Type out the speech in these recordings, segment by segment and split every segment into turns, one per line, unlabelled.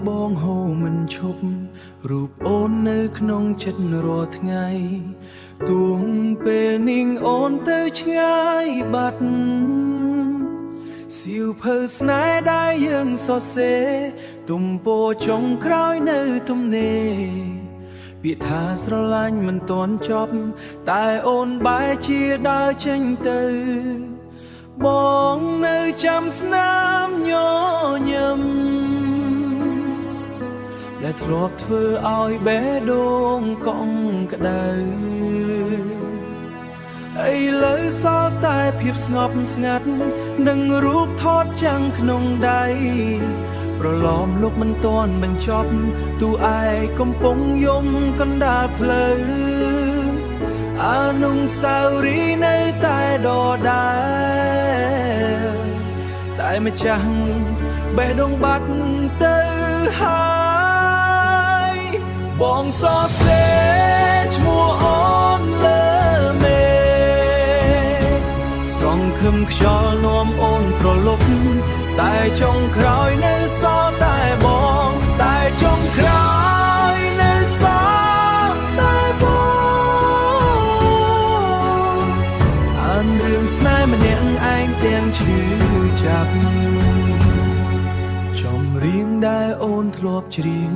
បងហូរមិនឈប់រូបអូននៅក្នុងចិត្តរាល់ថ្ងៃទួងពេលនាងអូនទៅឆ្ងាយបាត់សៀវភៅស្នេហ៍ដែលយើងសរសេរទំព័រចុងក្រោយនៅទំនេរពាក្យថាស្រឡាញ់មិនទាន់ចប់តែអូនបែរជាដើរចេញទៅបងនៅចាំស្នាមញញឹមដែលធ្លាប់ធ្វើឲ្យបេះដូងកង់ក្ដៅឥឡូវសល់តែភាពស្ងប់ស្ងាត់និងរូបថតចាំងក្នុងដៃប្រឡំលោកមិនទាន់បញ្ចប់ទូឯងកំពុងយំកណ្ដាលផ្លូវអនុស្សាវរីយ៍នៅតែដដែលតែម្ចាស់បេះដូងបាត់ទៅហើយបងសរសេរឈ្មោះអូនលើមេសង្ឃឹមខ្យល់នាំអូនត្រឡប់តែចុងក្រោយនៅសល់តែបងតែចុងក្រោយនៅសល់តែបងអានរឿងស្នេហ៍ម្នាក់ឯងទាំងឈឺចាប់ចម្រៀងដែលអូនធ្លាប់ច្រៀង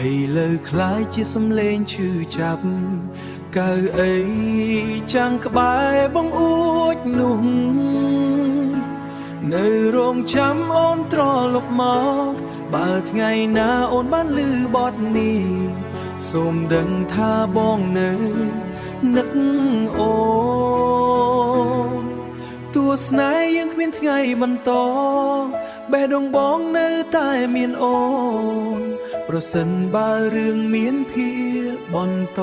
ឥឡូវคล้ายជាសំឡេងឈឺចាប់កៅអីចាំងក្បែរបងអួចនោះនៅរងចាំអូនត្រឡប់មកបើថ្ងៃណាអូនបានឮបទនេះសូមដឹងថាបងនៅនឹកអូនទោះស្នេហ៍យើងគ្មានថ្ងៃបន្តបេះដូងបងនៅតែមានអូនប្រសិនបើរឿងមានភាពបន្ត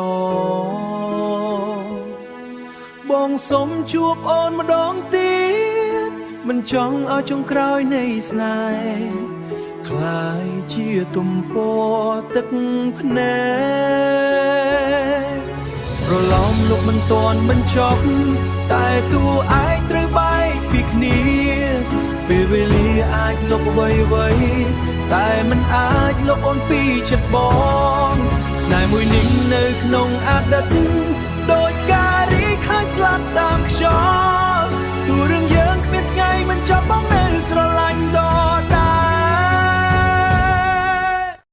បងសូមជួបអូនម្ដងទៀតមិនចង់ឲ្យចុងក្រោយនៃស្នេហ៍คล้ายជាទំព័រទឹកភ្នែកប្រឡំលោកមិនទាន់បញ្ចប់តែតួឯងត្រូវបែកពីគ្នាពេលវេលាអាចលុបអ្វីតែមិនអាចលុបអូនពីចិត្តបងស្នេហ៍មួយនេះនៅក្នុងអតីតដូចការរីកហើយស្លាប់តាមខ្យល់ទូរឿង